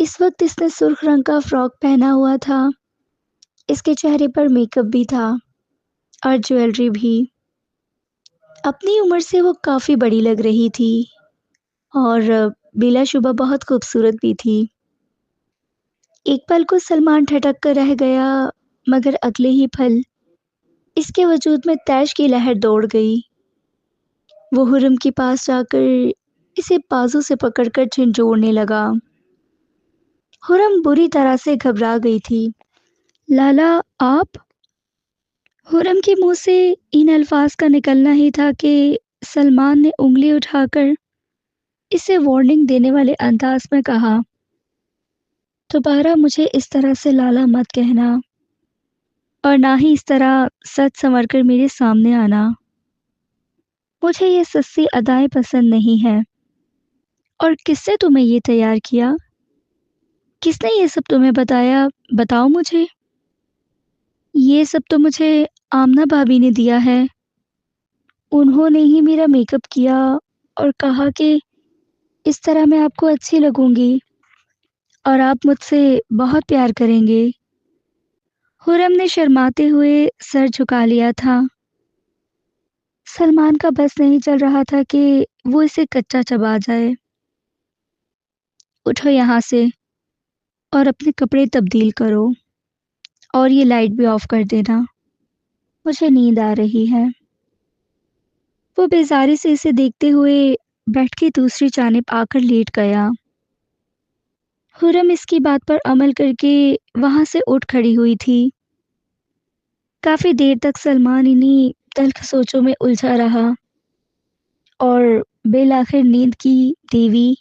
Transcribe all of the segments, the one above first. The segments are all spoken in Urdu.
اس وقت اس نے سرخ رنگ کا فراک پہنا ہوا تھا۔ اس کے چہرے پر میک اپ بھی تھا اور جویلری بھی۔ اپنی عمر سے وہ کافی بڑی لگ رہی تھی اور بلا شبہ بہت خوبصورت بھی تھی۔ ایک پل کو سلمان ٹھٹک کر رہ گیا، مگر اگلے ہی پل اس کے وجود میں تیش کی لہر دوڑ گئی۔ وہ حرم کے پاس جا کر اسے بازو سے پکڑ کر جھنجھوڑنے لگا۔ حرم بری طرح سے گھبرا گئی تھی۔ لالا آپ؟ حرم کے منہ سے ان الفاظ کا نکلنا ہی تھا کہ سلمان نے انگلی اٹھا کر اسے وارننگ دینے والے انداز میں کہا، دوبارہ مجھے اس طرح سے لالا مت کہنا، اور نہ ہی اس طرح سچ سنور کر میرے سامنے آنا۔ مجھے یہ سستی ادائیں پسند نہیں ہیں۔ اور کس سے تمہیں یہ تیار کیا؟ کس نے یہ سب تمہیں بتایا؟ بتاؤ مجھے۔ یہ سب تو مجھے آمنہ بھابھی نے دیا ہے۔ انہوں نے ہی میرا میک اپ کیا اور کہا کہ اس طرح میں آپ کو اچھی لگوں گی اور آپ مجھ سے بہت پیار کریں گے۔ حرم نے شرماتے ہوئے سر جھکا لیا تھا۔ سلمان کا بس نہیں چل رہا تھا کہ وہ اسے کچا چبا جائے۔ اٹھو یہاں سے اور اپنے کپڑے تبدیل کرو، اور یہ لائٹ بھی آف کر دینا، مجھے نیند آ رہی ہے۔ وہ بیزاری سے اسے دیکھتے ہوئے بیٹھ کے دوسری جانب آ کر لیٹ گیا۔ حرم اس کی بات پر عمل کر کے وہاں سے اٹھ کھڑی ہوئی تھی۔ کافی دیر تک سلمان انہی تلخ سوچوں میں الجھا رہا اور بالآخر نیند کی دیوی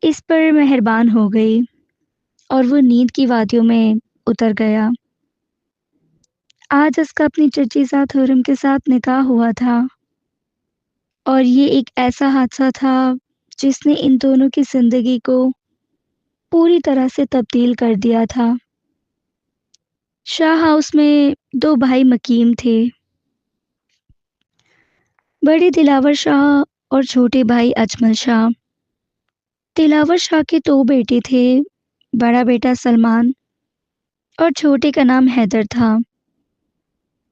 اس پر مہربان ہو گئی اور وہ نیند کی وادیوں میں اتر گیا۔ آج اس کا اپنی چچی زاد حرم کے ساتھ نکاح ہوا تھا، اور یہ ایک ایسا حادثہ تھا جس نے ان دونوں کی زندگی کو پوری طرح سے تبدیل کر دیا تھا۔ شاہ ہاؤس میں دو بھائی مقیم تھے، بڑے دلاور شاہ اور چھوٹے بھائی اجمل شاہ۔ دلاور شاہ کے دو بیٹے تھے، بڑا بیٹا سلمان اور چھوٹے کا نام حیدر تھا،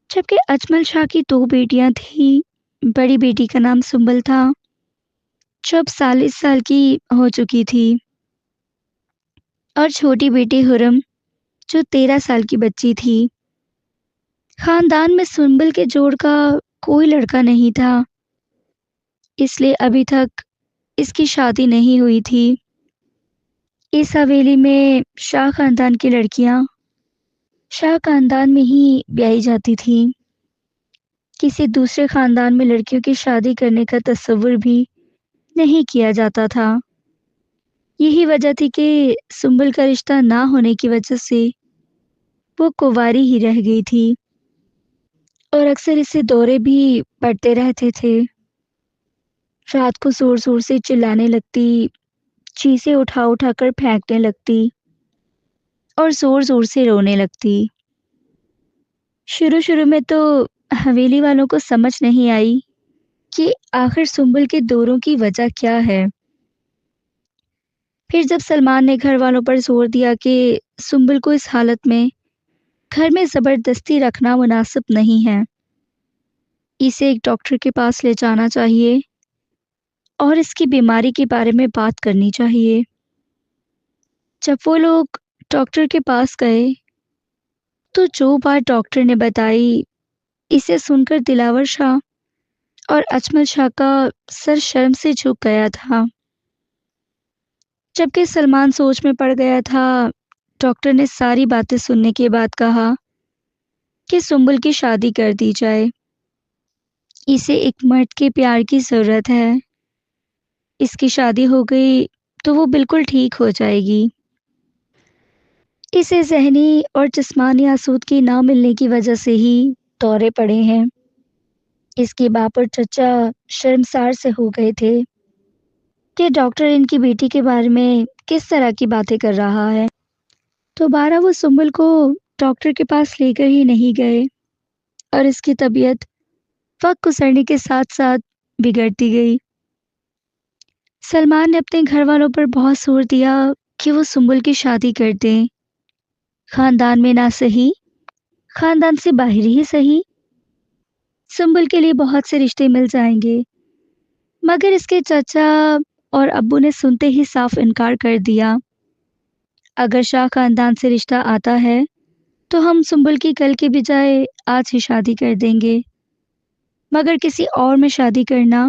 جبکہ اجمل شاہ کی دو بیٹیاں تھیں۔ بڑی بیٹی کا نام سنبل تھا، جو اب 40 سال کی ہو چکی تھی، اور چھوٹی بیٹی حرم جو 13 سال کی بچی تھی۔ خاندان میں سنبل کے جوڑ کا کوئی لڑکا نہیں تھا، اس لیے ابھی تک اس کی شادی نہیں ہوئی تھی۔ اس حویلی میں شاہ خاندان کی لڑکیاں شاہ خاندان میں ہی بیائی جاتی تھیں۔ کسی دوسرے خاندان میں لڑکیوں کی شادی کرنے کا تصور بھی نہیں کیا جاتا تھا۔ یہی وجہ تھی کہ سنبل کا رشتہ نہ ہونے کی وجہ سے وہ کنواری ہی رہ گئی تھی، اور اکثر اسے دورے بھی پڑتے رہتے تھے۔ رات کو زور زور سے چلانے لگتی، چیزیں اٹھا اٹھا کر پھینکنے لگتی اور زور زور سے رونے لگتی۔ شروع میں تو حویلی والوں کو سمجھ نہیں آئی کہ آخر سنبل کے دوروں کی وجہ کیا ہے۔ پھر جب سلمان نے گھر والوں پر زور دیا کہ سنبل کو اس حالت میں گھر میں زبردستی رکھنا مناسب نہیں ہے، اسے ایک ڈاکٹر کے پاس لے جانا چاہیے اور اس کی بیماری کے بارے میں بات کرنی چاہیے۔ جب وہ لوگ ڈاکٹر کے پاس گئے تو جو بات ڈاکٹر نے بتائی، اسے سن کر دلاور شاہ اور اجمل شاہ کا سر شرم سے جھک گیا تھا۔ جبکہ سلمان سوچ میں پڑ گیا تھا، ڈاکٹر نے ساری باتیں سننے کے بعد کہا کہ سنبل کی شادی کر دی جائے، اسے ایک مرد کے پیار کی ضرورت ہے، اس کی شادی ہو گئی تو وہ بالکل ٹھیک ہو جائے گی۔ اسے ذہنی اور جسمانی آسودگی نہ ملنے کی وجہ سے ہی دورے پڑے ہیں۔ اس کے باپ اور چچا شرمسار سے ہو گئے تھے کہ ڈاکٹر ان کی بیٹی کے بارے میں کس طرح کی باتیں کر رہا ہے۔ دوبارہ وہ سنبل کو ڈاکٹر کے پاس لے کر ہی نہیں گئے، اور اس کی طبیعت وقت گزرنے کے ساتھ ساتھ بگڑتی گئی۔ سلمان نے اپنے گھر والوں پر بہت زور دیا کہ وہ سنبل کی شادی کر دیں، خاندان میں نہ صحیح، خاندان سے باہر ہی صحیح۔ سنبل کے لیے بہت سے رشتے مل جائیں گے، مگر اس کے چچا اور ابو نے سنتے ہی صاف انکار کر دیا۔ اگر شاہ خاندان سے رشتہ آتا ہے تو ہم سنبل کی کل کے بجائے آج ہی شادی کر دیں گے، مگر کسی اور میں شادی کرنا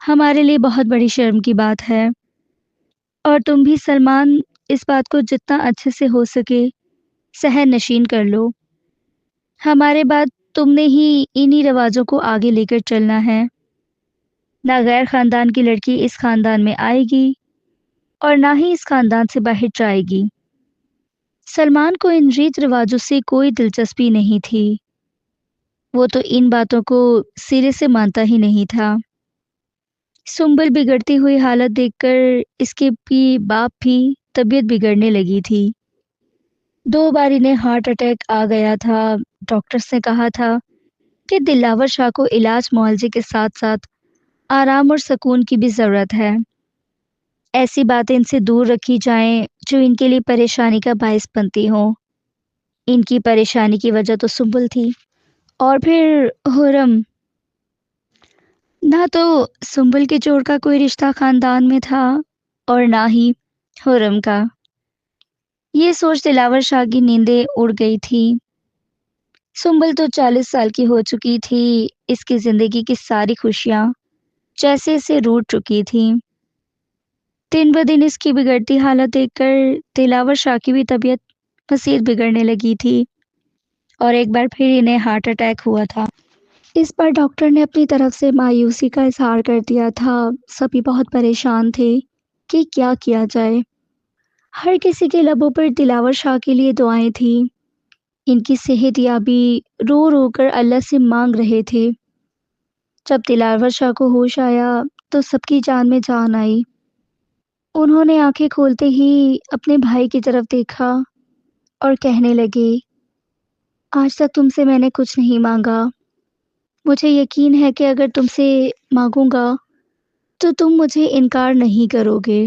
ہمارے لیے بہت بڑی شرم کی بات ہے، اور تم بھی سلمان اس بات کو جتنا اچھے سے ہو سکے سہن نشین کر لو۔ ہمارے بعد تم نے ہی انہی رواجوں کو آگے لے کر چلنا ہے۔ نہ غیر خاندان کی لڑکی اس خاندان میں آئے گی اور نہ ہی اس خاندان سے باہر جائے گی۔ سلمان کو ان ریت رواجوں سے کوئی دلچسپی نہیں تھی، وہ تو ان باتوں کو سرے سے مانتا ہی نہیں تھا۔ سنبل بگڑتی ہوئی حالت دیکھ کر اس کے باپ بھی طبیعت بگڑنے لگی تھی۔ 2 بار انہیں ہارٹ اٹیک آ گیا تھا۔ ڈاکٹرز نے کہا تھا کہ دلاور شاہ کو علاج معالجے کے ساتھ ساتھ آرام اور سکون کی بھی ضرورت ہے۔ ایسی باتیں ان سے دور رکھی جائیں جو ان کے لیے پریشانی کا باعث بنتی ہوں۔ ان کی پریشانی کی وجہ تو سنبل تھی، اور پھر حرم۔ نہ تو سنبل کے جوڑ کا کوئی رشتہ خاندان میں تھا اور نہ ہی حرم کا۔ یہ سوچ دلاور شاہ کی نیندیں اڑ گئی تھی۔ سنبل تو 40 سال کی ہو چکی تھی، اس کی زندگی کی ساری خوشیاں جیسے اسے روٹ چکی تھیں۔ دن بدن اس کی بگڑتی حالت دیکھ کر دلاور شاہ کی بھی طبیعت مزید بگڑنے لگی تھی، اور ایک بار پھر انہیں ہارٹ اٹیک ہوا تھا۔ اس بار ڈاکٹر نے اپنی طرف سے مایوسی کا اظہار کر دیا تھا۔ سبھی بہت پریشان تھے کہ کیا کیا جائے۔ ہر کسی کے لبوں پر دلاور شاہ کے لیے دعائیں تھیں۔ ان کی صحت یابی رو رو کر اللہ سے مانگ رہے تھے۔ جب دلاور شاہ کو ہوش آیا تو سب کی جان میں جان آئی۔ انہوں نے آنکھیں کھولتے ہی اپنے بھائی کی طرف دیکھا اور کہنے لگے، آج تک تم سے میں نے کچھ نہیں مانگا، مجھے یقین ہے کہ اگر تم سے مانگوں گا تو تم مجھے انکار نہیں کرو گے۔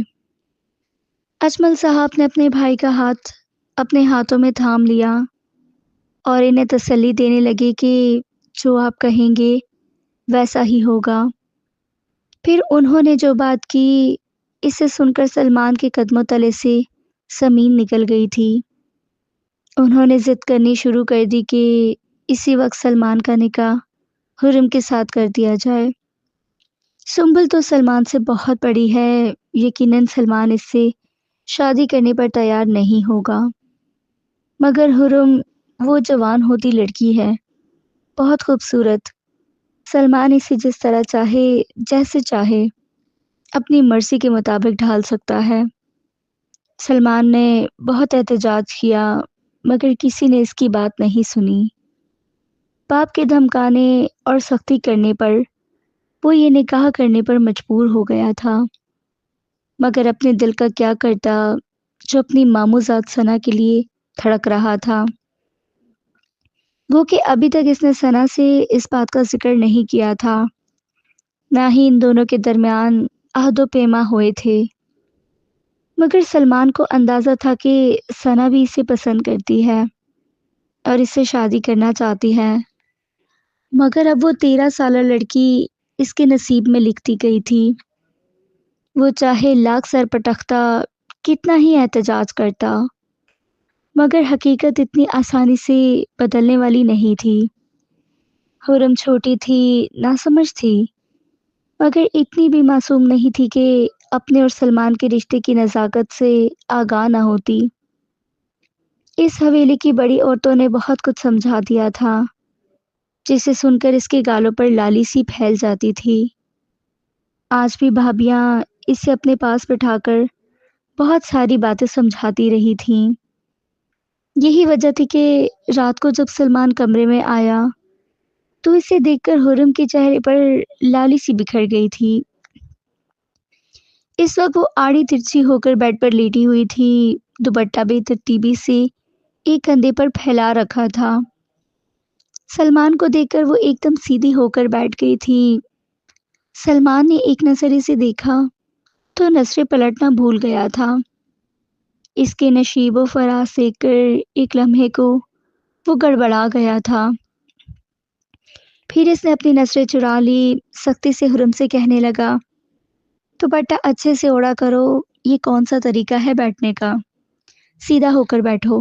اجمل صاحب نے اپنے بھائی کا ہاتھ اپنے ہاتھوں میں تھام لیا اور انہیں تسلی دینے لگے کہ جو آپ کہیں گے ویسا ہی ہوگا۔ پھر انہوں نے جو بات کی، اسے سن کر سلمان کے قدموں تلے سے زمین نکل گئی تھی۔ انہوں نے ضد کرنی شروع کر دی کہ اسی وقت سلمان کا نکاح حرم کے ساتھ کر دیا جائے۔ سنبل تو سلمان سے بہت بڑی ہے، یقیناً سلمان اس سے شادی کرنے پر تیار نہیں ہوگا، مگر حرم وہ جوان ہوتی لڑکی ہے، بہت خوبصورت۔ سلمان اسے جس طرح چاہے، جیسے چاہے، اپنی مرضی کے مطابق ڈھال سکتا ہے۔ سلمان نے بہت احتجاج کیا، مگر کسی نے اس کی بات نہیں سنی۔ باپ کے دھمکانے اور سختی کرنے پر وہ یہ نکاح کرنے پر مجبور ہو گیا تھا، مگر اپنے دل کا کیا کرتا جو اپنی ماموزاد ثنا کے لیے دھڑک رہا تھا۔ وہ کہ ابھی تک اس نے ثنا سے اس بات کا ذکر نہیں کیا تھا، نہ ہی ان دونوں کے درمیان عہد و پیما ہوئے تھے، مگر سلمان کو اندازہ تھا کہ ثنا بھی اسے پسند کرتی ہے اور اس سے شادی کرنا چاہتی ہے، مگر اب وہ 13 سالہ لڑکی اس کے نصیب میں لکھتی گئی تھی۔ وہ چاہے لاکھ سر پٹکتا، کتنا ہی احتجاج کرتا، مگر حقیقت اتنی آسانی سے بدلنے والی نہیں تھی۔ حرم چھوٹی تھی، ناسمجھ تھی، مگر اتنی بھی معصوم نہیں تھی کہ اپنے اور سلمان کے رشتے کی نزاکت سے آگاہ نہ ہوتی۔ اس حویلی کی بڑی عورتوں نے بہت کچھ سمجھا دیا تھا، جسے سن کر اس کے گالوں پر لالی سی پھیل جاتی تھی۔ آج بھی بھابیاں اسے اپنے پاس بٹھا کر بہت ساری باتیں سمجھاتی رہی تھیں۔ یہی وجہ تھی کہ رات کو جب سلمان کمرے میں آیا تو اسے دیکھ کر حرم کے چہرے پر لالی سی بکھر گئی تھی۔ اس وقت وہ آڑی ترچھی ہو کر بیڈ پر لیٹی ہوئی تھی، دوپٹہ بے ترتیبی سے ایک کندھے پر پھیلا رکھا تھا۔ سلمان کو دیکھ کر وہ ایک دم سیدھی ہو کر بیٹھ گئی تھی۔ سلمان نے ایک نظر اسے دیکھا تو نظریں پلٹنا بھول گیا تھا۔ اس کے نشیب و فراز دیکھ کر ایک لمحے کو وہ گڑبڑا گیا تھا۔ پھر اس نے اپنی نظریں چرا لی، سختی سے حرم سے کہنے لگا، دوپٹہ اچھے سے اوڑھا کرو، یہ کون سا طریقہ ہے بیٹھنے کا؟ سیدھا ہو کر بیٹھو۔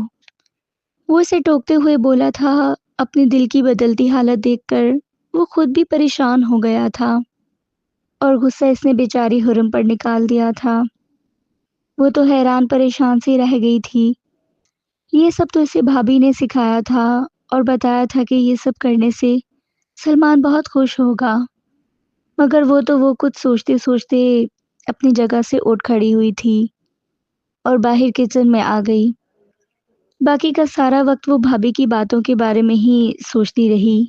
وہ اسے ٹوکتے ہوئے بولا تھا۔ اپنی دل کی بدلتی حالت دیکھ کر وہ خود بھی پریشان ہو گیا تھا اور غصہ اس نے بیچاری حرم پر نکال دیا تھا۔ وہ تو حیران پریشان سی رہ گئی تھی۔ یہ سب تو اسے بھابھی نے سکھایا تھا اور بتایا تھا کہ یہ سب کرنے سے سلمان بہت خوش ہوگا، مگر وہ کچھ سوچتے سوچتے اپنی جگہ سے اٹھ کھڑی ہوئی تھی اور باہر کچن میں آ گئی۔ باقی کا سارا وقت وہ بھابھی کی باتوں کے بارے میں ہی سوچتی رہی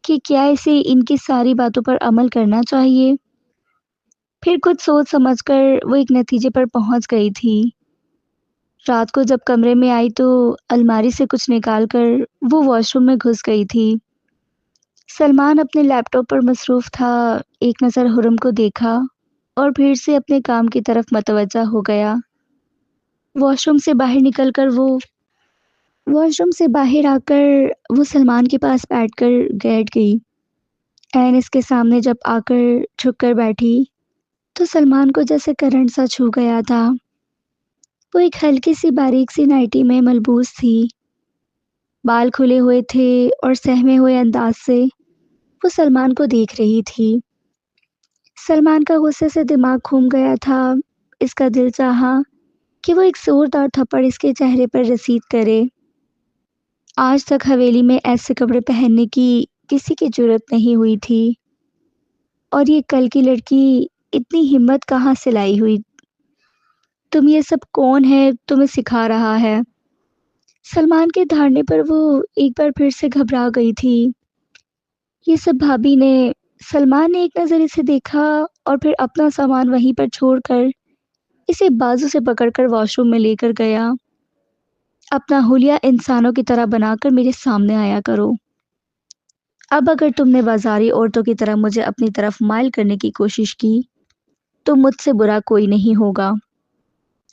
کہ کیا اسے ان کی ساری باتوں پر عمل کرنا چاہیے۔ پھر کچھ سوچ سمجھ کر وہ ایک نتیجے پر پہنچ گئی تھی۔ رات کو جب کمرے میں آئی تو الماری سے کچھ نکال کر وہ واش روم میں گھس گئی تھی۔ سلمان اپنے لیپ ٹاپ پر مصروف تھا۔ ایک نظر حرم کو دیکھا اور پھر سے اپنے کام کی طرف متوجہ ہو گیا۔ واش روم سے باہر آ کر وہ سلمان کے پاس بیٹھ کر لیٹ گئی۔ عین اس کے سامنے جب آ کر جھک کر بیٹھی تو سلمان کو جیسے کرنٹ سا چھو گیا تھا۔ وہ ایک ہلکی سی باریک سی نائٹی میں ملبوس تھی۔ بال کھلے ہوئے تھے اور سہمے ہوئے انداز سے وہ سلمان کو دیکھ رہی تھی۔ سلمان کا غصے سے دماغ گھوم گیا تھا۔ اس کا دل چاہا کہ وہ ایک زوردار تھپڑ اس کے چہرے پر رسید کرے۔ آج تک حویلی میں ایسے کپڑے پہننے کی کسی کی جرت نہیں ہوئی تھی، اور یہ کل کی لڑکی اتنی ہمت کہاں سے لائی ہوئی؟ تم یہ سب کون ہے تمہیں سکھا رہا ہے؟ سلمان کے دھارنے پر وہ ایک بار پھر سے گھبرا گئی تھی۔ یہ سب بھابھی نے۔ سلمان نے ایک نظر اسے دیکھا اور پھر اپنا سامان وہیں پر چھوڑ کر اسے بازو سے پکڑ کر واش روم میں لے کر گیا۔ اپنا حلیہ انسانوں کی طرح بنا کر میرے سامنے آیا کرو۔ اب اگر تم نے بازاری عورتوں کی طرح مجھے اپنی طرف مائل کرنے کی کوشش کی تو مجھ سے برا کوئی نہیں ہوگا۔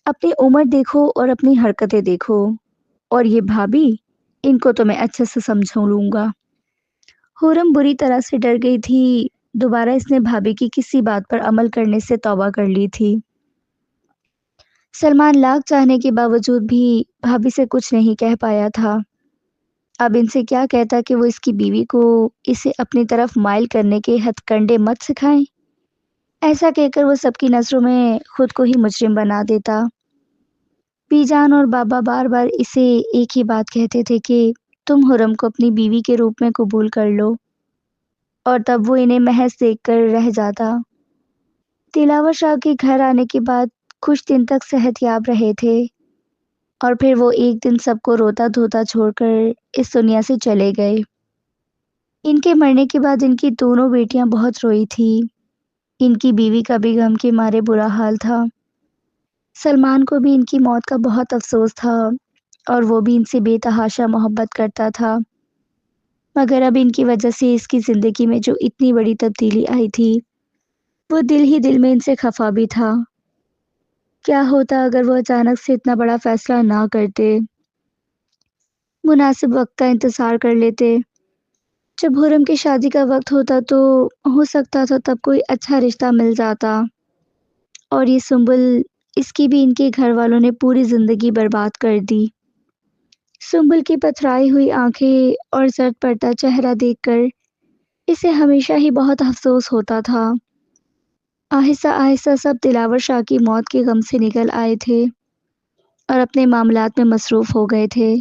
اپنی عمر دیکھو اور اپنی حرکتیں دیکھو، اور یہ بھابھی، ان کو تو میں اچھے سے سمجھ لوں گا۔ حرم بری طرح سے ڈر گئی تھی۔ دوبارہ اس نے بھابھی کی کسی بات پر عمل کرنے سے توبہ کر لی تھی۔ سلمان لاکھ چاہنے کے باوجود بھی بھابھی سے کچھ نہیں کہہ پایا تھا۔ اب ان سے کیا کہتا کہ وہ اس کی بیوی کو اسے اپنی طرف مائل کرنے کے ہتھ کنڈے مت سکھائیں۔ ایسا کہہ کر وہ سب کی نظروں میں خود کو ہی مجرم بنا دیتا۔ بی جان اور بابا بار بار اسے ایک ہی بات کہتے تھے کہ تم حرم کو اپنی بیوی کے روپ میں قبول کر لو، اور تب وہ انہیں محض دیکھ کر رہ جاتا۔ دلاور شاہ کے گھر آنے کے بعد کچھ دن تک صحت یاب رہے تھے، اور پھر وہ ایک دن سب کو روتا دھوتا چھوڑ کر اس دنیا سے چلے گئے۔ ان کے مرنے کے بعد ان کی دونوں بیٹیاں بہت روئی تھی۔ ان کی بیوی کا بھی غم کے مارے برا حال تھا۔ سلمان کو بھی ان کی موت کا بہت افسوس تھا، اور وہ بھی ان سے بے تحاشا محبت کرتا تھا، مگر اب ان کی وجہ سے اس کی زندگی میں جو اتنی بڑی تبدیلی آئی تھی، وہ دل ہی دل میں ان سے خفا بھی تھا۔ کیا ہوتا اگر وہ اچانک سے اتنا بڑا فیصلہ نہ کرتے، مناسب وقت کا انتظار کر لیتے۔ جب حرم کی شادی کا وقت ہوتا تو ہو سکتا تھا تب کوئی اچھا رشتہ مل جاتا، اور یہ سنبل، اس کی بھی ان کے گھر والوں نے پوری زندگی برباد کر دی۔ سنبل کی پتھرائی ہوئی آنکھیں اور زرد پڑتا چہرہ دیکھ کر اسے ہمیشہ ہی بہت افسوس ہوتا تھا۔ آہستہ آہستہ سب دلاور شاہ کی موت کے غم سے نکل آئے تھے اور اپنے معاملات میں مصروف ہو گئے تھے۔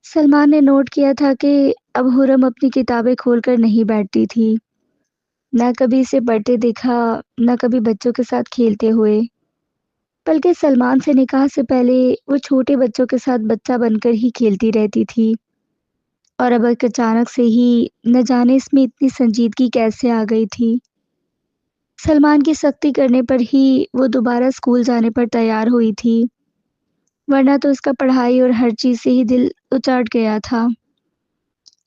سلمان نے نوٹ کیا تھا کہ اب حرم اپنی کتابیں کھول کر نہیں بیٹھتی تھی۔ نہ کبھی اسے پڑھتے دیکھا، نہ کبھی بچوں کے ساتھ کھیلتے ہوئے، بلکہ سلمان سے نکاح سے پہلے وہ چھوٹے بچوں کے ساتھ بچہ بن کر ہی کھیلتی رہتی تھی، اور اب اچانک سے ہی نہ جانے اس میں اتنی سنجیدگی کیسے آ گئی تھی۔ سلمان کی سختی کرنے پر ہی وہ دوبارہ اسکول جانے پر تیار ہوئی تھی، ورنہ تو اس کا پڑھائی اور ہر چیز سے ہی دل اچاٹ گیا تھا۔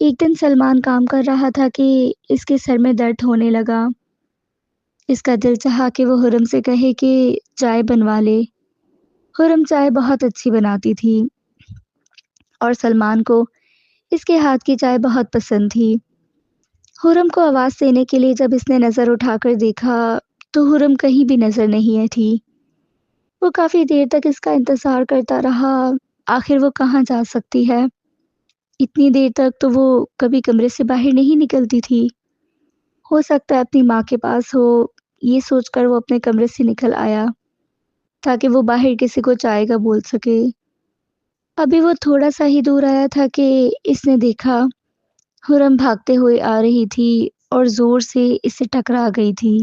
ایک دن سلمان کام کر رہا تھا کہ اس کے سر میں درد ہونے لگا۔ اس کا دل چاہا کہ وہ حرم سے کہے کہ چائے بنوا لے، حرم چائے بہت اچھی بناتی تھی اور سلمان کو اس کے ہاتھ کی چائے بہت پسند تھی۔ حرم کو آواز دینے کے لیے جب اس نے نظر اٹھا کر دیکھا تو حرم کہیں بھی نظر نہیں تھی۔ وہ کافی دیر تک اس کا انتظار کرتا رہا۔ آخر وہ کہاں جا سکتی ہے؟ اتنی دیر تک تو وہ کبھی کمرے سے باہر نہیں نکلتی تھی۔ ہو سکتا ہے اپنی ماں کے پاس ہو، یہ سوچ کر وہ اپنے کمرے سے نکل آیا تاکہ وہ باہر کسی کو چائے کا بول سکے۔ ابھی وہ تھوڑا سا ہی دور آیا تھا کہ اس نے دیکھا حرم بھاگتے ہوئے آ رہی تھی اور زور سے اس سے ٹکرا گئی تھی۔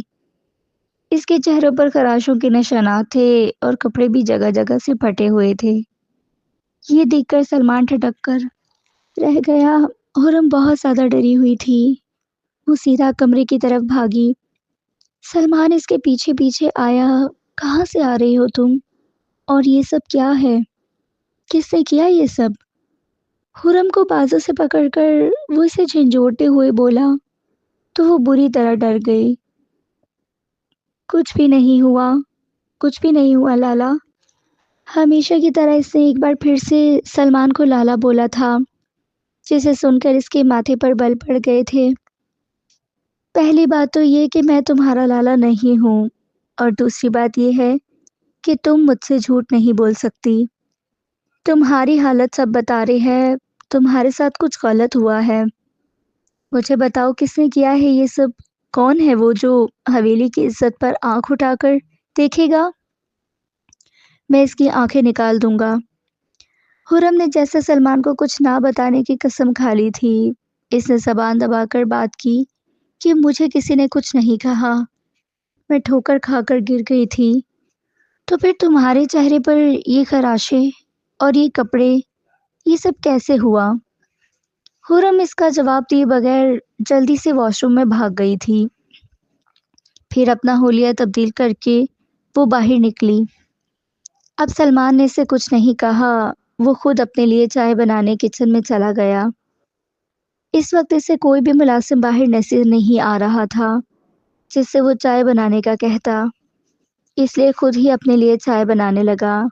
اس کے چہروں پر خراشوں کے نشانات تھے اور کپڑے بھی جگہ جگہ سے پھٹے ہوئے تھے۔ یہ دیکھ کر سلمان ٹھٹک کر رہ گیا۔ حرم بہت زیادہ ڈری ہوئی تھی۔ وہ سیدھا کمرے کی طرف بھاگی۔ سلمان اس کے پیچھے پیچھے آیا۔ کہاں سے آ رہی ہو تم؟ اور یہ سب کیا ہے؟ کس نے کیا یہ سب؟ حرم کو بازو سے پکڑ کر وہ اسے جھنجھوڑتے ہوئے بولا تو وہ بری طرح ڈر گئی۔ کچھ بھی نہیں ہوا، کچھ بھی نہیں ہوا لالا۔ ہمیشہ کی طرح اس نے ایک بار پھر سے سلمان کو لالا بولا تھا، جسے سن کر اس کے ماتھے پر بل پڑ گئے تھے۔ پہلی بات تو یہ کہ میں تمہارا لالا نہیں ہوں، اور دوسری بات یہ ہے کہ تم مجھ سے جھوٹ نہیں بول سکتی۔ تمہاری حالت سب بتا رہی ہے، تمہارے ساتھ کچھ غلط ہوا ہے۔ مجھے بتاؤ کس نے کیا ہے یہ سب؟ کون ہے وہ جو حویلی کی عزت پر آنکھ اٹھا کر دیکھے گا؟ میں اس کی آنکھیں نکال دوں گا۔ حرم نے جیسے سلمان کو کچھ نہ بتانے کی قسم کھا لی تھی، اس نے زبان دبا کر بات کی کہ مجھے کسی نے کچھ نہیں کہا، میں ٹھوکر کھا کر گر گئی تھی۔ تو پھر تمہارے چہرے پر یہ خراشیں اور یہ کپڑے، یہ سب کیسے ہوا؟ حرم اس کا جواب دیے بغیر جلدی سے واش روم میں بھاگ گئی تھی۔ پھر اپنا حلیہ تبدیل کر کے وہ باہر نکلی۔ اب سلمان نے اسے کچھ نہیں کہا، وہ خود اپنے لیے چائے بنانے کچن میں چلا گیا۔ اس وقت اسے کوئی بھی ملازم باہر نظر نہیں آ رہا تھا جس سے وہ چائے بنانے کا کہتا، اس لیے خود ہی اپنے لیے چائے بنانے لگا۔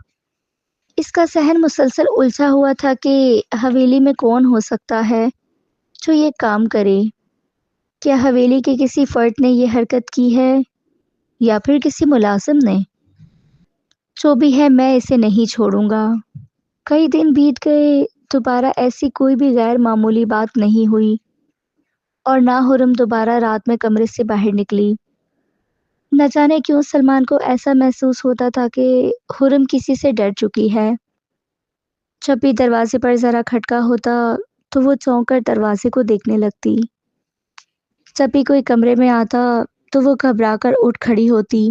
اس کا ذہن مسلسل الجھا ہوا تھا کہ حویلی میں کون ہو سکتا ہے جو یہ کام کرے۔ کیا حویلی کے کسی فرد نے یہ حرکت کی ہے یا پھر کسی ملازم نے؟ جو بھی ہے میں اسے نہیں چھوڑوں گا۔ کئی دن بیت گئے، دوبارہ ایسی کوئی بھی غیر معمولی بات نہیں ہوئی اور نہ حرم دوبارہ رات میں کمرے سے باہر نکلی۔ نہ جانے کیوں سلمان کو ایسا محسوس ہوتا تھا کہ حرم کسی سے ڈر چکی ہے۔ جب بھی دروازے پر ذرا کھٹکا ہوتا تو وہ چونک کر دروازے کو دیکھنے لگتی۔ جب بھی کوئی کمرے میں آتا تو وہ گھبرا کر اٹھ کھڑی ہوتی۔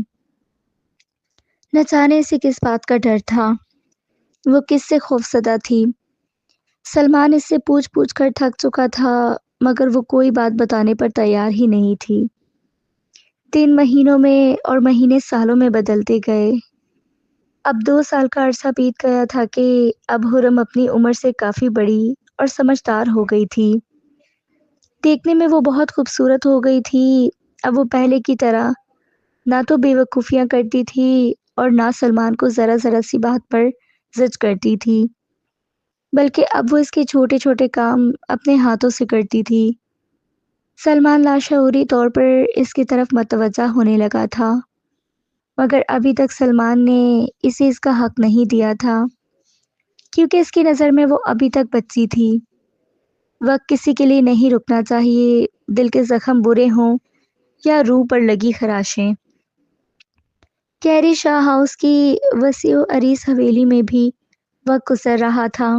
نہ جانے اسے کس بات کا ڈر تھا، وہ کس سے خوفزدہ تھی۔ سلمان اس سے پوچھ پوچھ کر تھک چکا تھا، مگر وہ کوئی بات بتانے پر تیار ہی نہیں تھی۔ دن مہینوں میں اور مہینے سالوں میں بدلتے گئے۔ اب 2 سال کا عرصہ بیت گیا تھا کہ اب حرم اپنی عمر سے کافی بڑی اور سمجھدار ہو گئی تھی۔ دیکھنے میں وہ بہت خوبصورت ہو گئی تھی۔ اب وہ پہلے کی طرح نہ تو بے وقوفیاں کرتی تھی اور نہ سلمان کو ذرا ذرا سی بات پر زج کرتی تھی، بلکہ اب وہ اس کے چھوٹے چھوٹے کام اپنے ہاتھوں سے کرتی تھی۔ سلمان لاشعوری طور پر اس کی طرف متوجہ ہونے لگا تھا، مگر ابھی تک سلمان نے اسے اس کا حق نہیں دیا تھا، کیونکہ اس کی نظر میں وہ ابھی تک بچی تھی۔ وقت کسی کے لیے نہیں رکنا چاہیے، دل کے زخم برے ہوں یا روح پر لگی خراشیں۔ کیری شاہ ہاؤس کی وسیع و عریض حویلی میں بھی وقت گزر رہا تھا،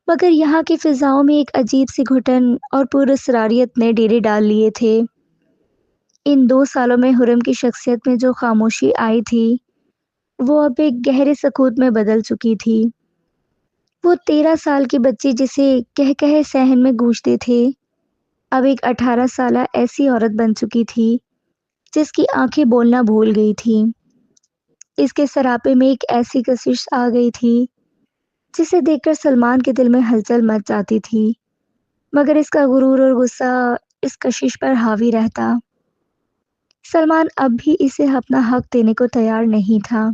مگر یہاں کی فضاؤں میں ایک عجیب سی گھٹن اور پراسراریت نے ڈیرے ڈال لیے تھے۔ ان 2 سالوں میں حرم کی شخصیت میں جو خاموشی آئی تھی وہ اب ایک گہرے سکوت میں بدل چکی تھی۔ وہ 13 سال کی بچی جسے کہہ کہہ صحن میں گونجتے تھے، اب ایک 18 سالہ ایسی عورت بن چکی تھی جس کی آنکھیں بولنا بھول گئی تھیں۔ اس کے سراپے میں ایک ایسی کشش آ گئی تھی جسے دیکھ کر سلمان کے دل میں ہلچل مچ جاتی تھی، مگر اس کا غرور اور غصہ اس کشش پر حاوی رہتا۔ سلمان اب بھی اسے اپنا حق دینے کو تیار نہیں تھا۔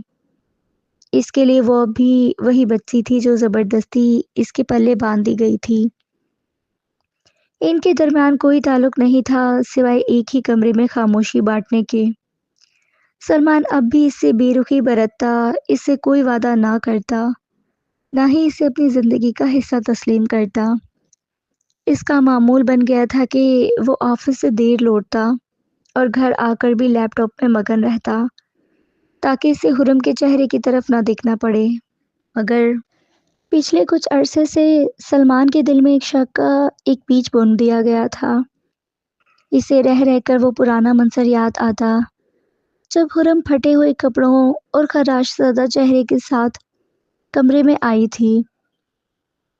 اس کے لیے وہ اب بھی وہی بچی تھی جو زبردستی اس کے پلے باندھ دی گئی تھی۔ ان کے درمیان کوئی تعلق نہیں تھا سوائے ایک ہی کمرے میں خاموشی بانٹنے کے۔ سلمان اب بھی اس سے بے رخی برتتا، اس سے کوئی وعدہ نہ کرتا، نہ ہی اسے اپنی زندگی کا حصہ تسلیم کرتا۔ اس کا معمول بن گیا تھا کہ وہ آفس سے دیر لوٹتا اور گھر آ کر بھی لیپ ٹاپ میں مگن رہتا تاکہ اسے حرم کے چہرے کی طرف نہ دیکھنا پڑے۔ مگر پچھلے کچھ عرصے سے سلمان کے دل میں ایک شک کا ایک بیج بون دیا گیا تھا۔ اسے رہ رہ کر وہ پرانا منظر یاد آتا جب حرم پھٹے ہوئے کپڑوں اور خراش زدہ چہرے کے ساتھ کمرے میں آئی تھی۔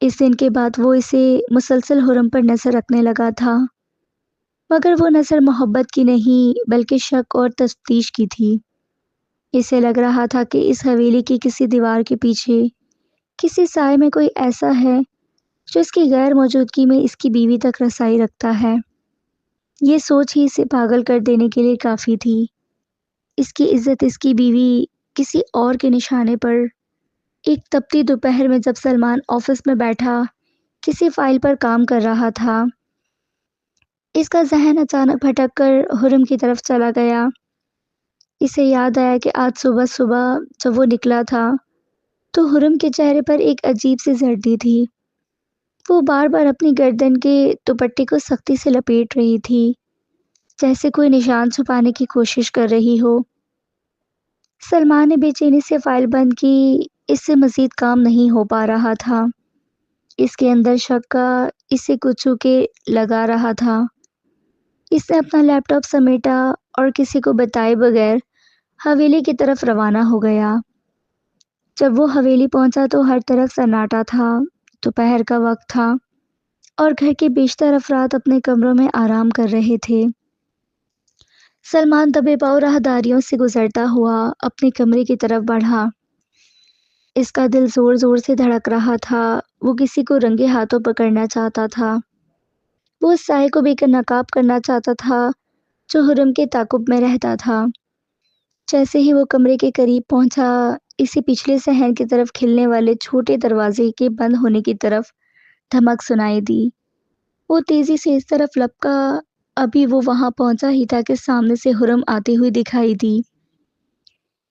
اس دن کے بعد وہ اسے مسلسل حرم پر نظر رکھنے لگا تھا، مگر وہ نظر محبت کی نہیں بلکہ شک اور تفتیش کی تھی۔ اسے لگ رہا تھا کہ اس حویلی کی کسی دیوار کے پیچھے کسی سائے میں کوئی ایسا ہے جو اس کی غیر موجودگی میں اس کی بیوی تک رسائی رکھتا ہے۔ یہ سوچ ہی اسے پاگل کر دینے کے لیے کافی تھی۔ اس کی عزت اس کی بیوی کسی اور کے نشانے پر۔ ایک تپتی دوپہر میں جب سلمان آفس میں بیٹھا کسی فائل پر کام کر رہا تھا، اس کا ذہن اچانک بھٹک کر حرم کی طرف چلا گیا۔ اسے یاد آیا کہ آج صبح صبح جب وہ نکلا تھا تو حرم کے چہرے پر ایک عجیب سی زردی تھی۔ وہ بار بار اپنی گردن کے دوپٹے کو سختی سے لپیٹ رہی تھی، جیسے کوئی نشان چھپانے کی کوشش کر رہی ہو۔ سلمان نے بے چینی سے فائل بند کی، اس سے مزید کام نہیں ہو پا رہا تھا۔ اس کے اندر شک کا اسے کچھ کے لگا رہا تھا۔ اس نے اپنا لیپ ٹاپ سمیٹا اور کسی کو بتائے بغیر حویلی کی طرف روانہ ہو گیا۔ جب وہ حویلی پہنچا تو ہر طرف سناٹا تھا۔ دوپہر کا وقت تھا اور گھر کے بیشتر افراد اپنے کمروں میں آرام کر رہے تھے۔ سلمان دبے پاؤں راہداریوں سے گزرتا ہوا اپنے کمرے کی طرف بڑھا۔ اس کا دل زور زور سے دھڑک رہا تھا۔ وہ کسی کو رنگے ہاتھوں پکڑنا چاہتا تھا۔ وہ اس سائے کو بے نقاب کرنا چاہتا تھا جو حرم کے تعاقب میں رہتا تھا۔ جیسے ہی وہ کمرے کے قریب پہنچا، اسے پچھلے صحن کی طرف کھلنے والے چھوٹے دروازے کے بند ہونے کی طرف دھمک سنائی دی۔ وہ تیزی سے اس طرف لپکا، ابھی وہ وہاں پہنچا ہی تھا کہ سامنے سے حرم آتی ہوئی دکھائی دی۔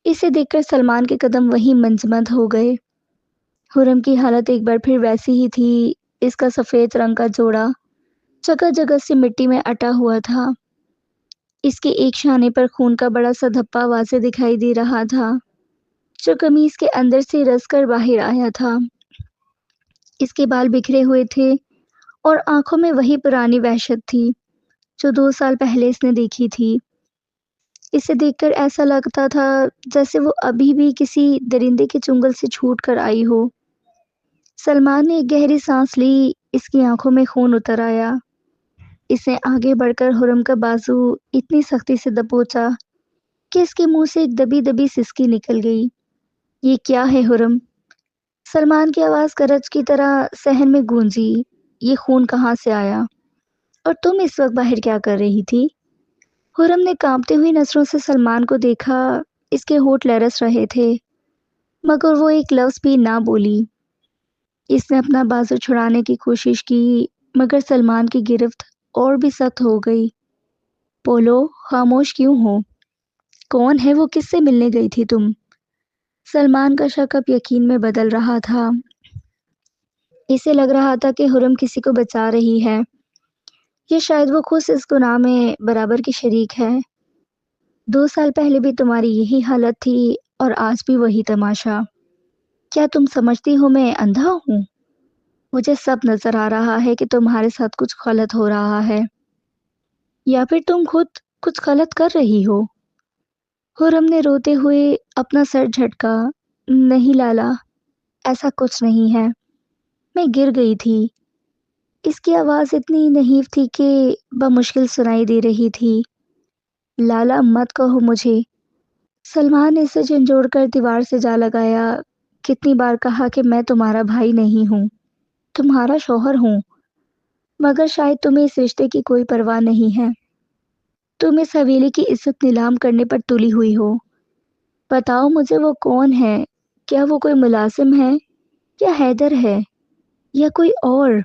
اسے دیکھ کر سلمان کے قدم وہیں منجمد ہو گئے۔ حرم کی حالت ایک بار پھر ویسی ہی تھی۔ اس کا سفید رنگ کا جوڑا جگہ جگہ سے مٹی میں اٹا ہوا تھا۔ اس کے ایک شانے پر خون کا بڑا سا دھبا واضح دکھائی دے رہا تھا جو قمیص کے اندر سے رس کر باہر آیا تھا۔ اس کے بال بکھرے ہوئے تھے اور آنکھوں میں وہی پرانی وحشت تھی جو 2 سال پہلے اس نے دیکھی تھی۔ اسے دیکھ کر ایسا لگتا تھا جیسے وہ ابھی بھی کسی درندے کے چنگل سے چھوٹ کر آئی ہو۔ سلمان نے ایک گہری سانس لی، اس کی آنکھوں میں خون اتر آیا۔ اس نے آگے بڑھ کر حرم کا بازو اتنی سختی سے دبوچا کہ اس کے منہ سے ایک دبی دبی سسکی نکل گئی۔ یہ کیا ہے حرم؟ سلمان کی آواز گرج کی طرح صحن میں گونجی۔ یہ خون کہاں سے آیا؟ اور تم اس وقت باہر کیا کر رہی تھی؟ حرم نے کانپتے ہوئی نظروں سے سلمان کو دیکھا۔ اس کے ہونٹ لرز رہے تھے مگر وہ ایک لفظ بھی نہ بولی۔ اس نے اپنا بازو چھڑانے کی کوشش کی مگر سلمان کی گرفت اور بھی سخت ہو گئی۔ بولو، خاموش کیوں ہو؟ کون ہے وہ؟ کس سے ملنے گئی تھی تم؟ سلمان کا شک اب یقین میں بدل رہا تھا۔ اسے لگ رہا تھا کہ حرم کسی کو بچا رہی ہے، یا شاید وہ خود اس گناہ میں برابر کی شریک ہے۔ 2 سال پہلے بھی تمہاری یہی حالت تھی اور آج بھی وہی تماشا۔ کیا تم سمجھتی ہو میں اندھا ہوں؟ مجھے سب نظر آ رہا ہے کہ تمہارے ساتھ کچھ غلط ہو رہا ہے، یا پھر تم خود کچھ غلط کر رہی ہو۔ حرم نے روتے ہوئے اپنا سر جھٹکا۔ نہیں لالا، ایسا کچھ نہیں ہے، میں گر گئی تھی۔ اس کی آواز اتنی نحیف تھی کہ بمشکل سنائی دے رہی تھی۔ لالا مت کہو مجھے۔ سلمان نے اسے جھنجھوڑ کر دیوار سے جا لگایا۔ کتنی بار کہا کہ میں تمہارا بھائی نہیں ہوں، تمہارا شوہر ہوں، مگر شاید تمہیں اس رشتے کی کوئی پرواہ نہیں ہے۔ تم اس حویلی کی عزت نیلام کرنے پر تلی ہوئی ہو۔ بتاؤ مجھے وہ کون ہے کیا وہ کوئی ملازم ہے یا حیدر ہے یا کوئی اور؟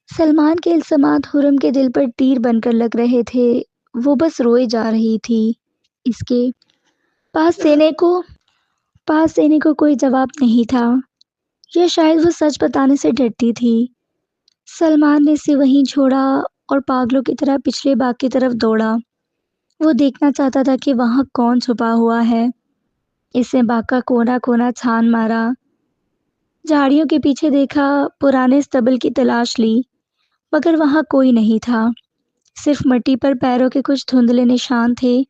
سلمان کے الزامات حرم کے دل پر تیر بن کر لگ رہے تھے۔ وہ بس روئے جا رہی تھی۔ اس کے پاس دینے کو کوئی جواب نہیں تھا، یا شاید وہ سچ بتانے سے ڈرتی تھی۔ سلمان نے اسے وہیں چھوڑا اور پاگلوں کی طرح پچھلے باغ کی طرف دوڑا۔ وہ دیکھنا چاہتا تھا کہ وہاں کون چھپا ہوا ہے۔ اس نے باغ کا کونا کونا چھان مارا، جھاڑیوں کے پیچھے دیکھا، پرانے استبل کی تلاش لی، مگر وہاں کوئی نہیں تھا۔ صرف مٹی پر پیروں کے کچھ دھندلے نشان تھے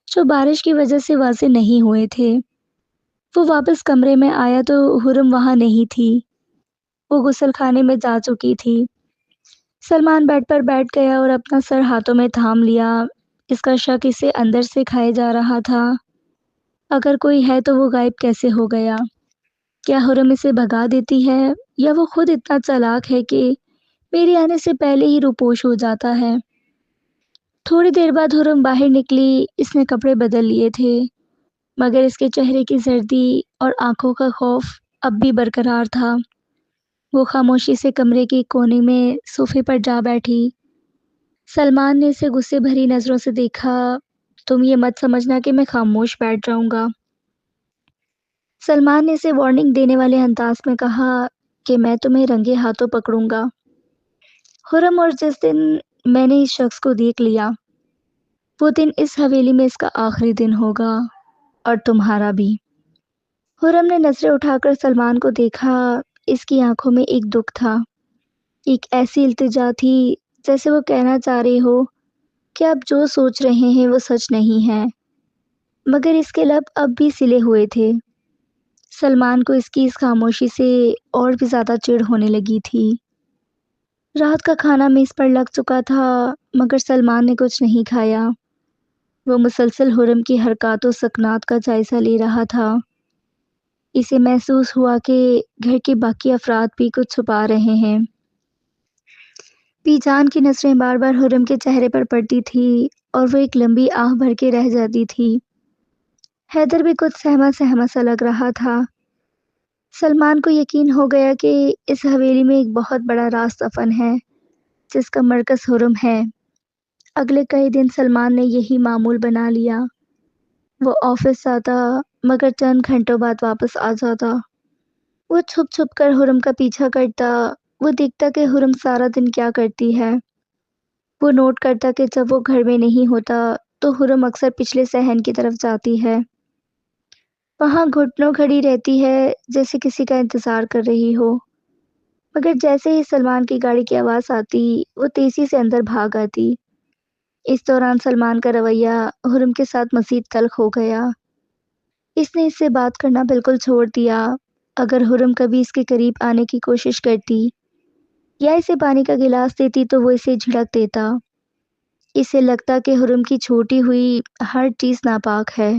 جو بارش کی وجہ سے واضح نہیں ہوئے تھے۔ وہ واپس کمرے میں آیا تو حرم وہاں نہیں تھی۔ وہ غسل خانے میں جا چکی تھی۔ سلمان بیڈ پر بیٹھ گیا اور اپنا سر ہاتھوں میں تھام لیا۔ اس کا شک اسے اندر سے کھائے جا رہا تھا۔ اگر کوئی ہے تو وہ غائب کیسے ہو گیا؟ کیا حرم اسے بھگا دیتی ہے، یا وہ خود اتنا چالاک ہے کہ میرے آنے سے پہلے ہی روپوش ہو جاتا ہے؟ تھوڑی دیر بعد حرم باہر نکلی۔ اس نے کپڑے بدل لیے تھے، مگر اس کے چہرے کی زردی اور آنکھوں کا خوف اب بھی برقرار تھا۔ وہ خاموشی سے کمرے کے کونے میں صوفے پر جا بیٹھی۔ سلمان نے اسے غصے بھری نظروں سے دیکھا۔ تم یہ مت سمجھنا کہ میں خاموش بیٹھ جاؤں گا۔ سلمان نے اسے وارننگ دینے والے انداز میں کہا کہ میں تمہیں رنگے ہاتھوں پکڑوں گا۔ حرم، اور جس دن میں نے اس شخص کو دیکھ لیا، وہ دن اس حویلی میں اس کا آخری دن ہوگا، اور تمہارا بھی۔ حرم نے نظریں اٹھا کر سلمان کو دیکھا۔ اس کی آنکھوں میں ایک دکھ تھا، ایک ایسی التجا تھی جیسے وہ کہنا چاہ رہی ہو کہ اب جو سوچ رہے ہیں وہ سچ نہیں ہے، مگر اس کے لب اب بھی سلے ہوئے تھے۔ سلمان کو اس کی اس خاموشی سے اور بھی زیادہ چڑ ہونے لگی تھی۔ رات کا کھانا میز پر لگ چکا تھا، مگر سلمان نے کچھ نہیں کھایا۔ وہ مسلسل حرم کی حرکات و سکنات کا جائزہ لے رہا تھا۔ اسے محسوس ہوا کہ گھر کے باقی افراد بھی کچھ چھپا رہے ہیں۔ بی جان کی نظریں بار بار حرم کے چہرے پر پڑتی تھی اور وہ ایک لمبی آہ بھر کے رہ جاتی تھی۔ حیدر بھی کچھ سہما سہما سا لگ رہا تھا۔ سلمان کو یقین ہو گیا کہ اس حویلی میں ایک بہت بڑا راز دفن ہے جس کا مرکز حرم ہے۔ اگلے کئی دن سلمان نے یہی معمول بنا لیا۔ وہ آفس آتا، مگر چند گھنٹوں بعد واپس آ جاتا۔ وہ چھپ چھپ کر حرم کا پیچھا کرتا۔ وہ دیکھتا کہ حرم سارا دن کیا کرتی ہے۔ وہ نوٹ کرتا کہ جب وہ گھر میں نہیں ہوتا تو حرم اکثر پچھلے صحن کی طرف جاتی ہے۔ وہاں گھٹنوں کھڑی رہتی ہے جیسے کسی کا انتظار کر رہی ہو، مگر جیسے ہی سلمان کی گاڑی کی آواز آتی وہ تیزی سے اندر بھاگ آتی۔ اس دوران سلمان کا رویہ حرم کے ساتھ مزید تلخ ہو گیا۔ اس نے اس سے بات کرنا بالکل چھوڑ دیا۔ اگر حرم کبھی اس کے قریب آنے کی کوشش کرتی یا اسے پانی کا گلاس دیتی تو وہ اسے جھڑک دیتا۔ اسے لگتا کہ حرم کی چھوٹی ہوئی ہر چیز ناپاک ہے۔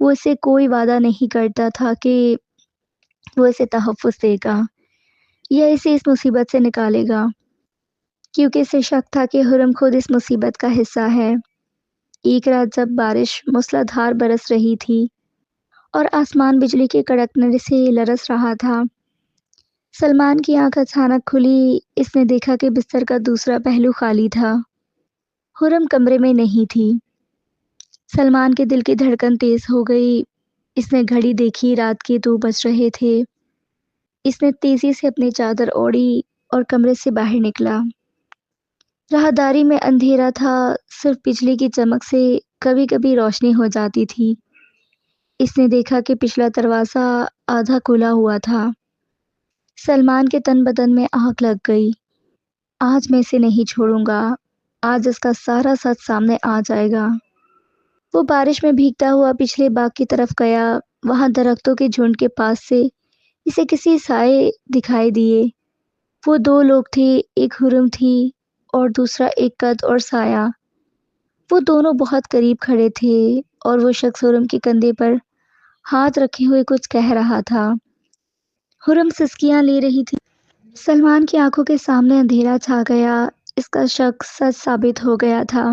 وہ اسے کوئی وعدہ نہیں کرتا تھا کہ وہ اسے تحفظ دے گا یا اسے اس مصیبت سے نکالے گا، کیونکہ اسے شک تھا کہ حرم خود اس مصیبت کا حصہ ہے۔ ایک رات جب بارش موسلا دھار برس رہی تھی اور آسمان بجلی کے کڑکنے سے لرز رہا تھا، سلمان کی آنکھ اچانک کھلی۔ اس نے دیکھا کہ بستر کا دوسرا پہلو خالی تھا۔ حرم کمرے میں نہیں تھی۔ سلمان کے دل کی دھڑکن تیز ہو گئی۔ اس نے گھڑی دیکھی، رات کے 2 بج رہے تھے۔ اس نے تیزی سے اپنی چادر اوڑھی اور کمرے سے باہر نکلا۔ راہداری میں اندھیرا تھا، صرف بجلی کی چمک سے کبھی کبھی روشنی ہو جاتی تھی۔ اس نے دیکھا کہ پچھلا دروازہ آدھا کھلا ہوا تھا۔ سلمان کے تن بدن میں آگ لگ گئی۔ آج میں اسے نہیں چھوڑوں گا، آج اس کا سارا سچ سامنے آ جائے گا۔ وہ بارش میں بھیگتا ہوا پچھلے باغ کی طرف گیا۔ وہاں درختوں کے جھنڈ کے پاس سے اسے کسی سائے دکھائی دیے۔ وہ 2 لوگ تھے، ایک حرم تھی اور دوسرا ایک قد اور سایہ۔ وہ دونوں بہت قریب کھڑے تھے اور وہ شخص حرم کے کندھے پر ہاتھ رکھے ہوئے کچھ کہہ رہا تھا۔ حرم سسکیاں لے رہی تھی۔ سلمان کی آنکھوں کے سامنے اندھیرا چھا گیا۔ اس کا شک سچ ثابت ہو گیا تھا۔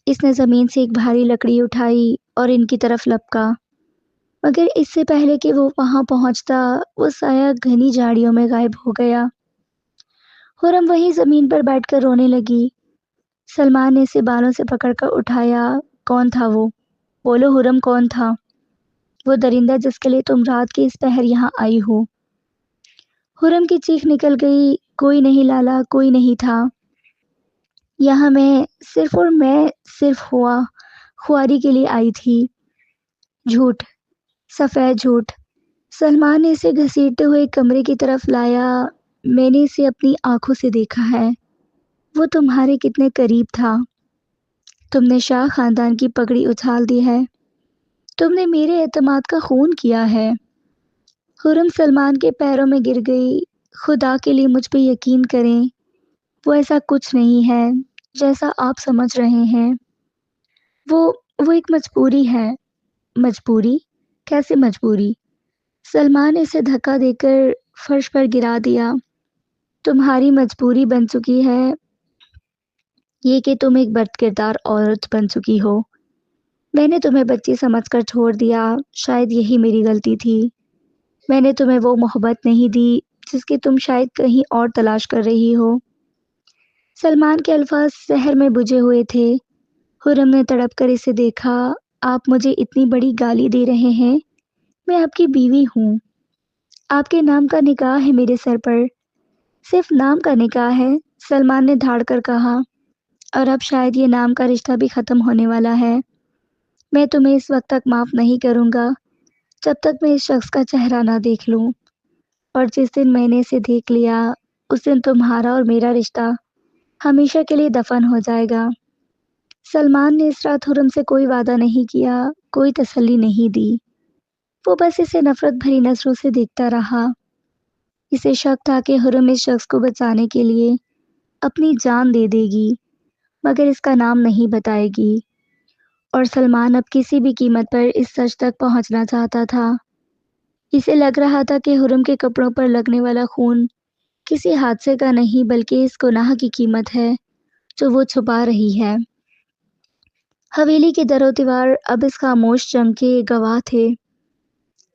اس نے زمین سے ایک بھاری لکڑی اٹھائی اور ان کی طرف لپکا۔ مگر اس سے پہلے کہ وہ وہاں پہنچتا وہ سایہ گھنی جھاڑیوں میں غائب ہو گیا۔ خرم وہیں زمین پر بیٹھ کر رونے لگی۔ سلمان نے اسے بالوں سے پکڑ کر اٹھایا۔ کون تھا وہ؟ بولو خرم، کون تھا وہ درندہ جس کے لیے تم رات کے اس پہر یہاں آئی ہو؟ خرم کی چیخ نکل گئی، کوئی نہیں لالا، کوئی نہیں تھا یہاں، میں صرف خواری کے لیے آئی تھی۔ جھوٹ، سفید جھوٹ۔ سلمان نے اسے گھسیٹتے ہوئے کمرے کی طرف لایا۔ میں نے اسے اپنی آنکھوں سے دیکھا ہے، وہ تمہارے کتنے قریب تھا۔ تم نے شاہ خاندان کی پگڑی اچھال دی ہے، تم نے میرے اعتماد کا خون کیا ہے۔ خرم سلمان کے پیروں میں گر گئی۔ خدا کے لیے مجھ پہ یقین کریں، وہ ایسا کچھ نہیں ہے جیسا آپ سمجھ رہے ہیں۔ وہ ایک مجبوری ہے۔ مجبوری؟ کیسے مجبوری؟ سلمان نے اسے دھکا دے کر فرش پر گرا دیا۔ تمہاری مجبوری بن چکی ہے یہ کہ تم ایک بد کردار عورت بن چکی ہو۔ میں نے تمہیں بچی سمجھ کر چھوڑ دیا، شاید یہی میری غلطی تھی۔ میں نے تمہیں وہ محبت نہیں دی جس کی تم شاید کہیں اور تلاش کر رہی ہو۔ سلمان کے الفاظ زہر میں بجھے ہوئے تھے۔ خرم نے تڑپ کر اسے دیکھا۔ آپ مجھے اتنی بڑی گالی دے رہے ہیں؟ میں آپ کی بیوی ہوں، آپ کے نام کا نکاح ہے میرے سر پر۔ صرف نام کا نکاح ہے، سلمان نے دھاڑ کر کہا، اور اب شاید یہ نام کا رشتہ بھی ختم ہونے والا ہے۔ میں تمہیں اس وقت تک معاف نہیں کروں گا جب تک میں اس شخص کا چہرہ نہ دیکھ لوں، اور جس دن میں نے اسے دیکھ لیا اس دن تمہارا اور میرا رشتہ ہمیشہ کے لیے دفن ہو جائے گا۔ سلمان نے اس رات خرم سے کوئی وعدہ نہیں کیا، کوئی تسلی نہیں دی۔ وہ بس اسے نفرت بھری نظروں سے دیکھتا رہا۔ اسے شک تھا کہ خرم اس شخص کو بچانے کے لیے اپنی جان دے دے گی، مگر اس کا نام نہیں بتائے گی، اور سلمان اب کسی بھی قیمت پر اس سچ تک پہنچنا چاہتا تھا۔ اسے لگ رہا تھا کہ خرم کے کپڑوں پر لگنے والا خون کسی حادثے کا نہیں بلکہ اس گناہ کی قیمت ہے جو وہ چھپا رہی ہے۔ حویلی کے در و دیوار اب اس خاموش جنگ کے گواہ تھے۔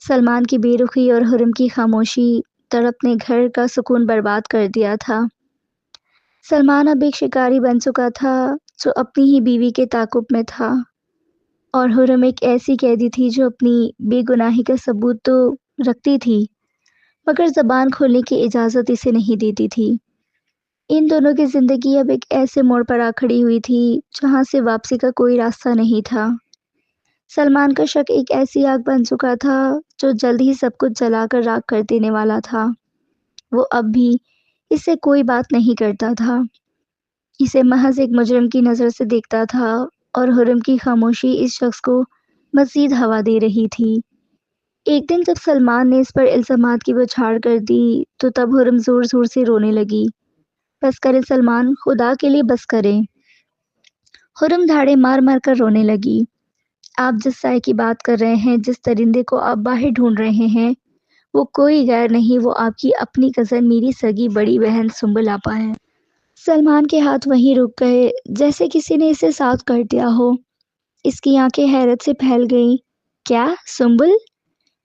سلمان کی بے رخی اور خرم کی خاموشی تڑپ نے گھر کا سکون برباد کر دیا تھا۔ سلمان اب ایک شکاری بن چکا تھا جو اپنی ہی بیوی کے تعاقب میں تھا، اور خرم ایک ایسی قیدی تھی جو اپنی بے گناہی کا ثبوت تو رکھتی تھی مگر زبان کھولنے کی اجازت اسے نہیں دیتی تھی۔ ان دونوں کی زندگی اب ایک ایسے موڑ پر آ کھڑی ہوئی تھی جہاں سے واپسی کا کوئی راستہ نہیں تھا۔ سلمان کا شک ایک ایسی آگ بن چکا تھا جو جلد ہی سب کچھ جلا کر راکھ کر دینے والا تھا۔ وہ اب بھی اس سے کوئی بات نہیں کرتا تھا، اسے محض ایک مجرم کی نظر سے دیکھتا تھا، اور خرم کی خاموشی اس شخص کو مزید ہوا دے رہی تھی۔ ایک دن جب سلمان نے اس پر الزامات کی بوچھاڑ کر دی تو تب خرم زور زور سے رونے لگی۔ بس کرے سلمان، خدا کے لیے بس کرے۔ خرم دھاڑے مار مار کر رونے لگی۔ آپ جس سائے کی بات کر رہے ہیں، جس درندے کو آپ باہر ڈھونڈ رہے ہیں، وہ کوئی غیر نہیں، وہ آپ کی اپنی کزن، میری سگی بڑی بہن سنبل آپا ہے۔ سلمان کے ہاتھ وہیں رک گئے جیسے کسی نے اسے ساتھ کر دیا ہو۔ اس کی آنکھیں حیرت سے پھیل گئیں۔ کیا سنبل؟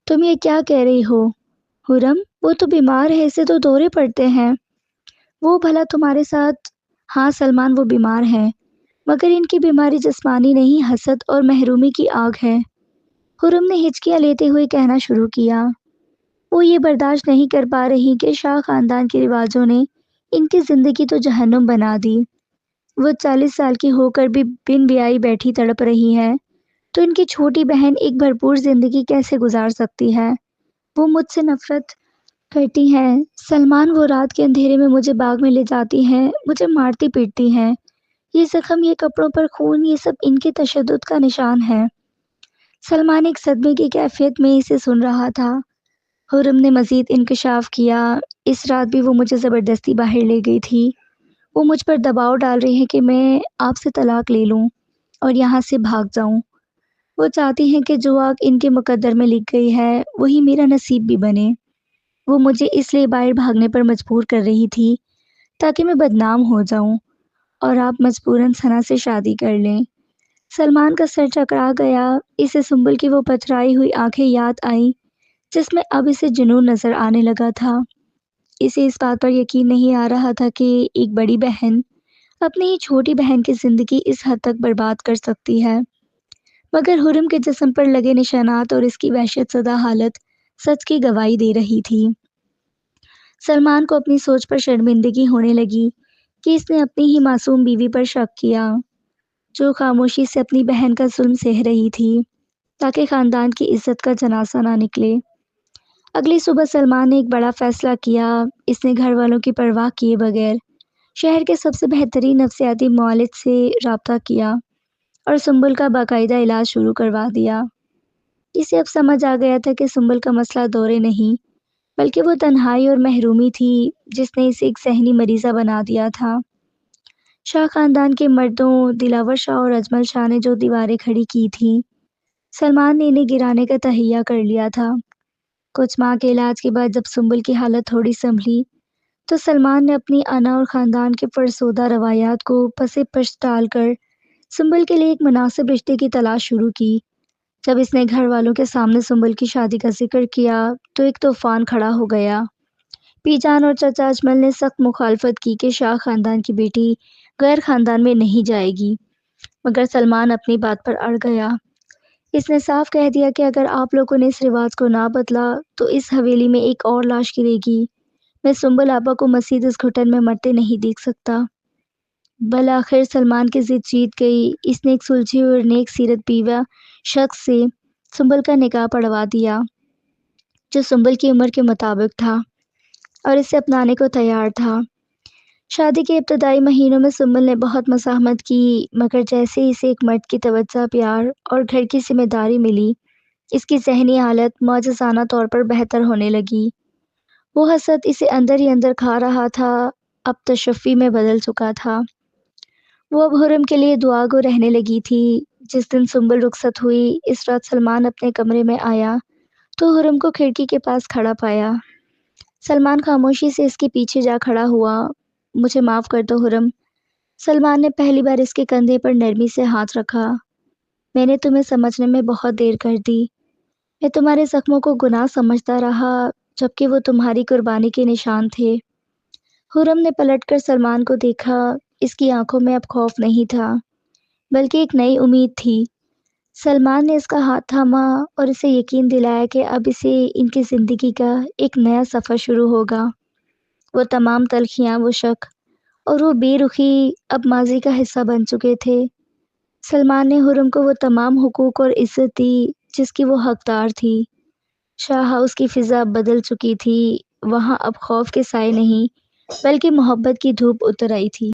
تم یہ کیا کہہ رہی ہو؟ خرم، وہ تو بیمار ہے، اسے تو دورے پڑتے ہیں۔ وہ بھلا تمہارے ساتھ؟ ہاں سلمان، وہ بیمار ہے، مگر ان کی بیماری جسمانی نہیں، حسد اور محرومی کی آگ ہے۔ خرم نے ہچکیاں لیتے ہوئے کہنا شروع کیا۔ وہ یہ برداشت نہیں کر پا رہی کہ شاہ خاندان کے رواجوں نے ان کی زندگی تو جہنم بنا دی۔ وہ 40 سال کی ہو کر بھی بن بیائی بیٹھی تڑپ رہی ہے، تو ان کی چھوٹی بہن ایک بھرپور زندگی کیسے گزار سکتی ہے؟ وہ مجھ سے نفرت کرتی ہیں سلمان، وہ رات کے اندھیرے میں مجھے باغ میں لے جاتی ہیں، مجھے مارتی پیٹتی ہیں، یہ زخم، یہ کپڑوں پر خون، یہ سب ان کے تشدد کا نشان ہے۔ سلمان ایک صدمے کی کیفیت میں اسے سن رہا تھا۔ خرم نے مزید انکشاف کیا۔ اس رات بھی وہ مجھے زبردستی باہر لے گئی تھی۔ وہ مجھ پر دباؤ ڈال رہی ہے کہ میں آپ سے طلاق لے لوں اور یہاں سے بھاگ جاؤں۔ وہ چاہتی ہیں کہ جو آگ ان کے مقدر میں لکھ گئی ہے وہی میرا نصیب بھی بنے۔ وہ مجھے اس لیے باہر بھاگنے پر مجبور کر رہی تھی تاکہ میں بدنام ہو جاؤں اور آپ مجبوراً ثنا سے شادی کر لیں۔ سلمان کا سر چکرا گیا۔ اسے سنبل کی وہ پتھرائی ہوئی آنکھیں یاد آئیں جس میں اب اسے جنون نظر آنے لگا تھا۔ اسے اس بات پر یقین نہیں آ رہا تھا کہ ایک بڑی بہن اپنی ہی چھوٹی بہن کی زندگی اس حد تک برباد کر سکتی ہے، مگر حرم کے جسم پر لگے نشانات اور اس کی وحشت زدہ حالت سچ کی گواہی دے رہی تھی۔ سلمان کو اپنی سوچ پر شرمندگی ہونے لگی کہ اس نے اپنی ہی معصوم بیوی پر شک کیا، جو خاموشی سے اپنی بہن کا ظلم سہ رہی تھی تاکہ خاندان کی عزت کا جنازہ نہ نکلے۔ اگلی صبح سلمان نے ایک بڑا فیصلہ کیا۔ اس نے گھر والوں کی پرواہ کیے بغیر شہر کے سب سے بہترین نفسیاتی معالج سے رابطہ کیا اور سنبل کا باقاعدہ علاج شروع کروا دیا۔ اسے اب سمجھ آ گیا تھا کہ سنبل کا مسئلہ دورے نہیں بلکہ وہ تنہائی اور محرومی تھی جس نے اسے ایک ذہنی مریضہ بنا دیا تھا۔ شاہ خاندان کے مردوں دلاور شاہ اور اجمل شاہ نے جو دیواریں کھڑی کی تھیں، سلمان نے انہیں گرانے کا تہیہ کر لیا تھا۔ کچھ ماہ کے علاج کے بعد جب سنبل کی حالت تھوڑی سنبھلی تو سلمان نے اپنی انا اور خاندان کے فرسودہ روایات کو پس پش ڈال کر سنبل کے لیے ایک مناسب رشتے کی تلاش شروع کی۔ جب اس نے گھر والوں کے سامنے سنبل کی شادی کا ذکر کیا تو ایک طوفان کھڑا ہو گیا۔ پی جان اور چچا اجمل نے سخت مخالفت کی کہ شاہ خاندان کی بیٹی غیر خاندان میں نہیں جائے گی، مگر سلمان اپنی بات پر اڑ گیا۔ اس نے صاف کہہ دیا کہ اگر آپ لوگوں نے اس رواج کو نہ بدلا تو اس حویلی میں ایک اور لاش گرے گی۔ میں سنبل آپا کو مزید اس گھٹن میں مرتے نہیں دیکھ سکتا۔ بالآخر سلمان کی ضد جیت گئی۔ اس نے ایک سلجھی اور نیک سیرت بیوہ شخص سے سنبل کا نکاح پڑھوا دیا جو سنبل کی عمر کے مطابق تھا اور اسے اپنانے کو تیار تھا۔ شادی کے ابتدائی مہینوں میں سنبل نے بہت مزاحمت کی، مگر جیسے ہی اسے ایک مرد کی توجہ، پیار اور گھر کی ذمہ داری ملی، اس کی ذہنی حالت معجزانہ طور پر بہتر ہونے لگی۔ وہ حسد اسے اندر ہی اندر کھا رہا تھا، اب تشفی میں بدل چکا تھا۔ وہ اب حرم کے لیے دعا گو رہنے لگی تھی۔ جس دن سنبل رخصت ہوئی، اس رات سلمان اپنے کمرے میں آیا تو حرم کو کھڑکی کے پاس کھڑا پایا۔ سلمان خاموشی سے اس کے پیچھے جا کھڑا ہوا۔ مجھے معاف کر دو حرم۔ سلمان نے پہلی بار اس کے کندھے پر نرمی سے ہاتھ رکھا۔ میں نے تمہیں سمجھنے میں بہت دیر کر دی۔ میں تمہارے زخموں کو گناہ سمجھتا رہا جبکہ وہ تمہاری قربانی کے نشان تھے۔ حرم نے پلٹ کر سلمان کو دیکھا۔ اس کی آنکھوں میں اب خوف نہیں تھا بلکہ ایک نئی امید تھی۔ سلمان نے اس کا ہاتھ تھاما اور اسے یقین دلایا کہ اب اسے ان کی زندگی کا ایک نیا سفر شروع ہوگا۔ وہ تمام تلخیاں، وہ شک اور وہ بے رخی اب ماضی کا حصہ بن چکے تھے۔ سلمان نے حرم کو وہ تمام حقوق اور عزت دی جس کی وہ حقدار تھی۔ شاہ ہاؤس کی فضا اب بدل چکی تھی۔ وہاں اب خوف کے سائے نہیں بلکہ محبت کی دھوپ اتر آئی تھی۔